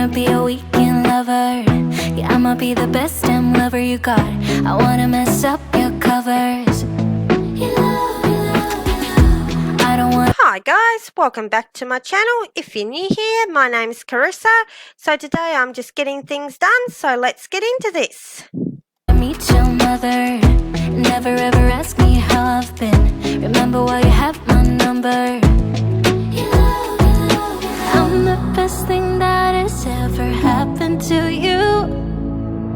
wanna be a weekend lover. Yeah, I'ma be the best damn lover you got. I wanna mess up your covers. I don't want. Hi guys, welcome back to my channel. If you're new here, my name is Carissa. So today I'm just getting things done, so let's get into this. Meet your mother. Never ever ask me how I've been. Remember why you have my number. I'm the best thing that has ever happened to you.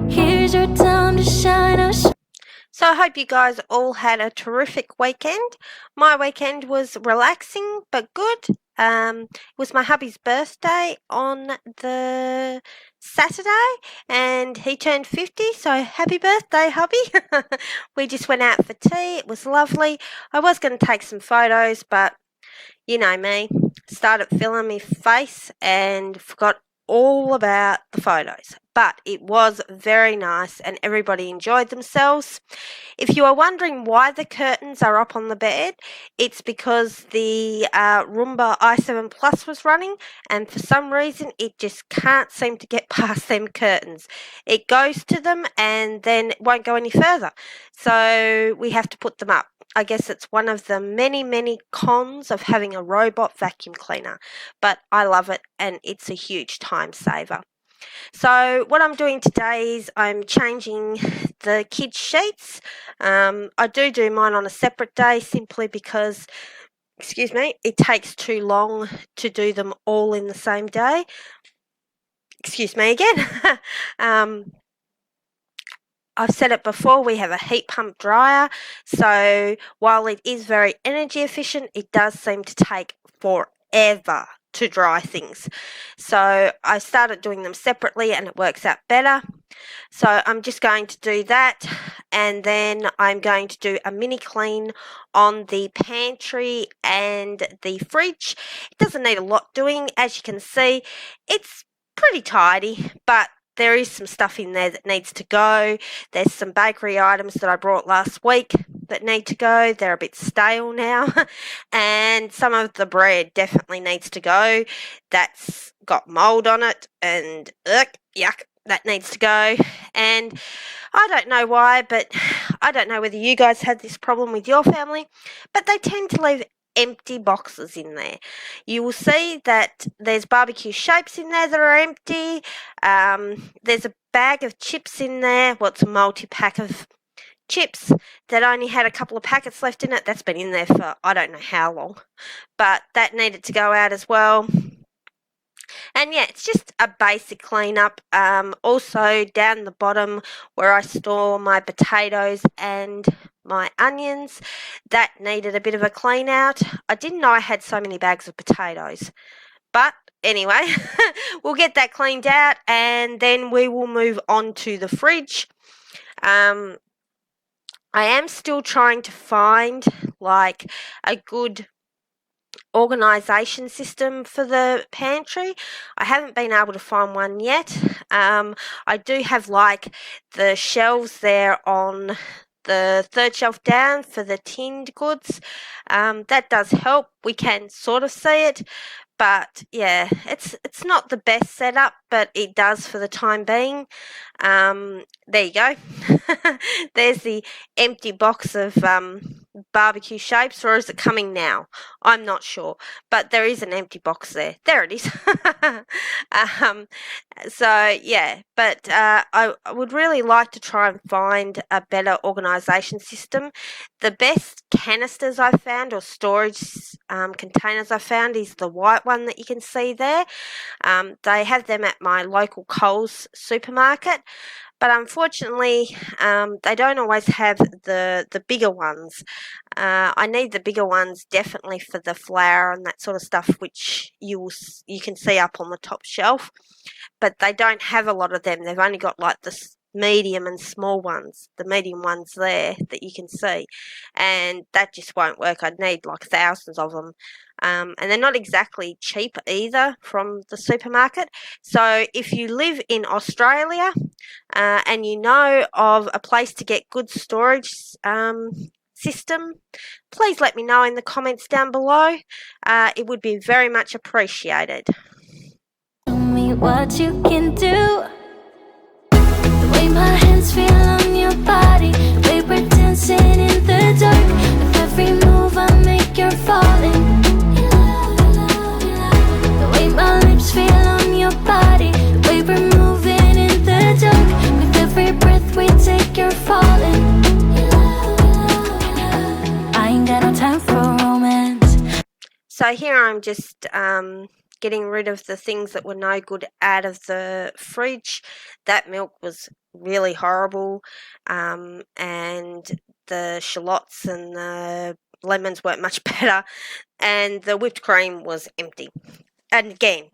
Here's your time to shine. So I hope you guys all had a terrific weekend. My weekend was relaxing but good. It was my hubby's birthday on the Saturday and he turned 50, so happy birthday, hubby. We just went out for tea. It was lovely. I was going to take some photos, but you know me, started filling my face and forgot all about the photos. But it was very nice and everybody enjoyed themselves. If you are wondering why the curtains are up on the bed, it's because the Roomba i7 Plus was running and for some reason it just can't seem to get past them curtains. It goes to them and then it won't go any further. So we have to put them up. I guess it's one of the many cons of having a robot vacuum cleaner, but I love it and it's a huge time saver. So what I'm doing today is I'm changing the kids' sheets. I do mine on a separate day simply because, excuse me, it takes too long to do them all in the same day. Excuse me again. I've said it before, we have a heat pump dryer, so while it is very energy efficient, it does seem to take forever to dry things. So I started doing them separately and it works out better. So I'm just going to do that and then I'm going to do a mini clean on the pantry and the fridge. It doesn't need a lot doing. As you can see, it's pretty tidy, but there is some stuff in there that needs to go. There's some bakery items that I brought last week that need to go. They're a bit stale now. And some of the bread definitely needs to go. That's got mold on it and yuck, that needs to go. And I don't know why, but I don't know whether you guys had this problem with your family, but they tend to leave empty boxes in there. You will see that there's barbecue shapes in there that are empty. There's a bag of chips in there. Well, it's a multi-pack of chips that only had a couple of packets left in it. That's been in there for I don't know how long, but that needed to go out as well. And yeah, it's just a basic cleanup. Also down the bottom where I store my potatoes and my onions, that needed a bit of a clean out. I didn't know I had so many bags of potatoes, but anyway, we'll get that cleaned out and then we will move on to the fridge. I am still trying to find like a good organisation system for the pantry. I haven't been able to find one yet. I do have like the shelves there on the third shelf down for the tinned goods. That does help. We can sort of see it, but yeah, it's not the best setup, but it does for the time being. There you go. There's the empty box of barbecue shapes, or is it coming now? I'm not sure, but there is an empty box there. There it is. So yeah, but I would really like to try and find a better organisation system. The best canisters I've found or storage containers I've found is the white one that you can see there. They have them at my local Coles supermarket, but unfortunately they don't always have the bigger ones. I need the bigger ones definitely for the flour and that sort of stuff, which you can see up on the top shelf, but they don't have a lot of them. They've only got like the medium and small ones, the medium ones there that you can see, and that just won't work. I'd need like thousands of them. And they're not exactly cheap either from the supermarket. So if you live in Australia and you know of a place to get good storage system, please let me know in the comments down below. It would be very much appreciated. Me what you can do. The way my hands feel on your body, the way we're dancing in the dark. With every move I make, you're falling. The way my lips feel on your body, the way we're moving in the dark. With every breath we take, you're falling. I ain't got no time for romance. So here I'm just getting rid of the things that were no good out of the fridge. That milk was really horrible, and the shallots and the lemons weren't much better, and the whipped cream was empty. And again,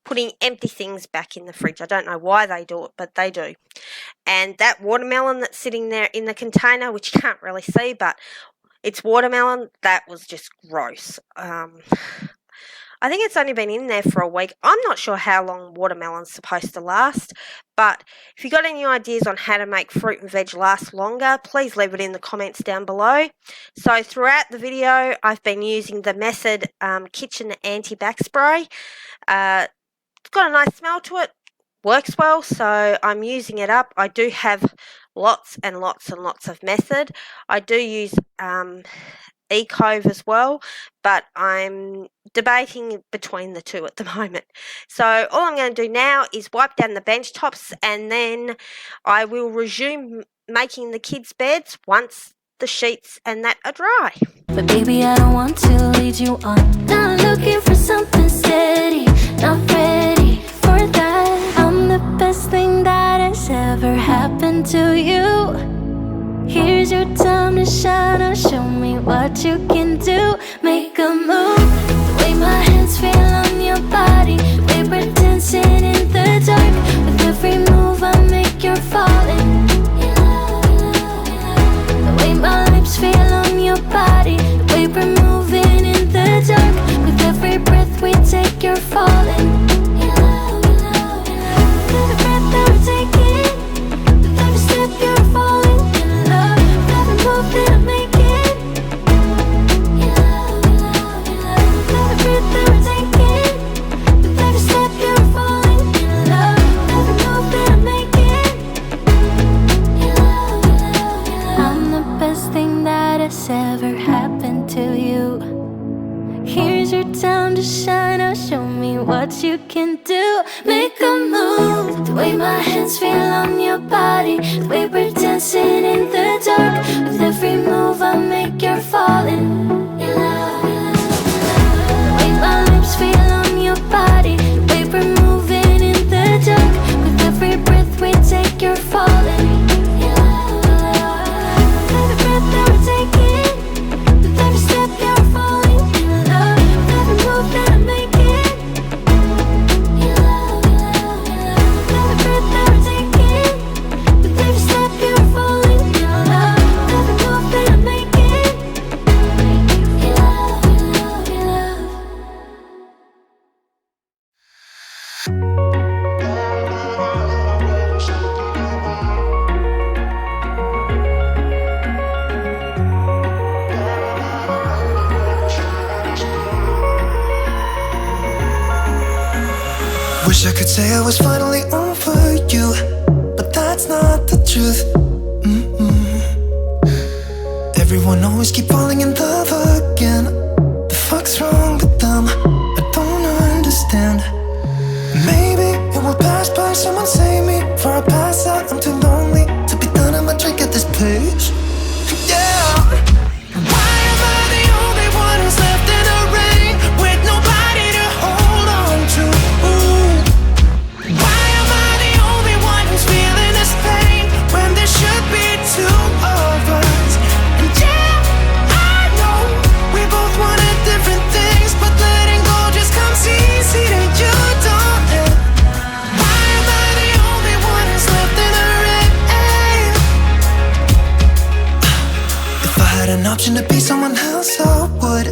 putting empty things back in the fridge. I don't know why they do it, but they do. And that watermelon that's sitting there in the container, which you can't really see, but it's watermelon, that was just gross. I think it's only been in there for a week. I'm not sure how long watermelon's supposed to last, but if you've got any ideas on how to make fruit and veg last longer, please leave it in the comments down below. So throughout the video, I've been using the Method Kitchen Anti-Back Spray. It's got a nice smell to it, works well, so I'm using it up. I do have lots and lots and lots of Method. I do use E-Cove as well, but I'm debating between the two at the moment. So all I'm going to do now is wipe down the bench tops, and then I will resume making the kids' beds once the sheets and that are dry. But baby, I don't want to lead you on. Not looking for something steady, not ready for that. I'm the best thing that has ever happened to you. Here's your time to shine, or show me what you can do. Make a move, the way my hands feel on your body, the way we're dancing in the dark. With every move I make, you're falling. The way my lips feel on your body, the way we're moving in the dark. With every breath we take, you're falling. Every breath that we're taking, with every step you're falling. Ever happened to you. Here's your time to shine, or show me what you can do. Make a move, the way my hands feel on your body, the way we're dancing in the dark. With every move I make, you're falling. The way my lips feel on your body, the way we're moving in the dark. With every breath we take, you're falling. Every breath that we're taking, wish I could say I was finally over you, but that's not the truth. Everyone always keep falling in love again. The fuck's wrong with them? I don't understand. Maybe it will pass by, someone save me. Before I pass out, I'm too lonely to be done. I'ma drink at this place. Yeah. Why am I the only one who's left in the rain, with nobody to hold on to? Why am I the only one who's feeling this pain, when there should be two of us? And yeah, I know we both wanted different things, but letting go just comes easy to you, don't it? Why am I the only one who's left in the rain? If I had an option to be someone else, I would,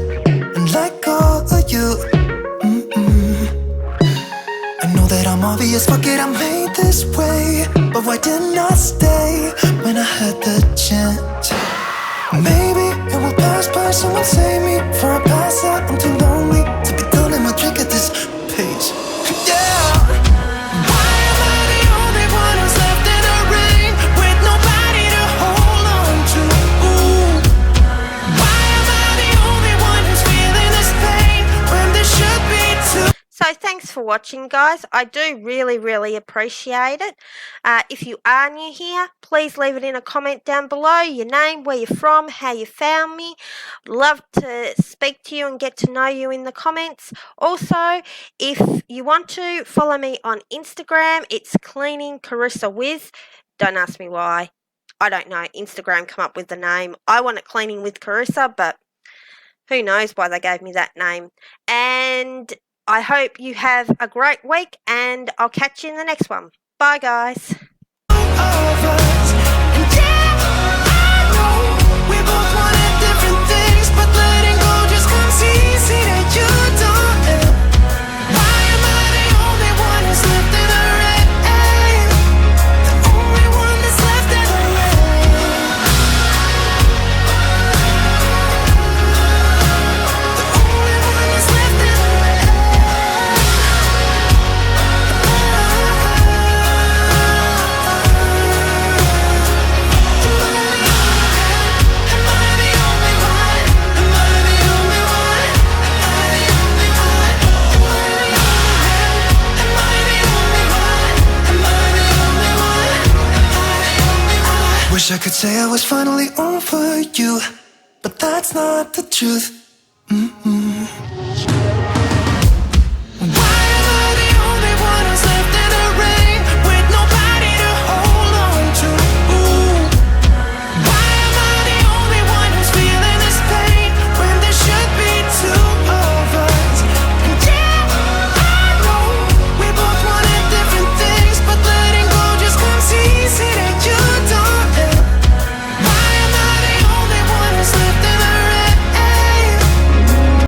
and let go of you. I know that I'm obvious, fuck it, I'm made this way, but why didn't I stay when I had the chance? Maybe it will pass by, someone save me. Before I pass out, I'm too lonely to be done. I'ma drink at this pace. Yeah. for watching, guys. I do really appreciate it. If you are new here, please leave it in a comment down below. Your name, where you're from, how you found me. Love to speak to you and get to know you in the comments. Also, if you want to follow me on Instagram, it's Cleaning Carissa With. Don't ask me why. I don't know. Instagram come up with the name. I want it Cleaning with Carissa, but who knows why they gave me that name. And I hope you have a great week, and I'll catch you in the next one. Bye, guys. Wish I could say I was finally over you, but that's not the truth.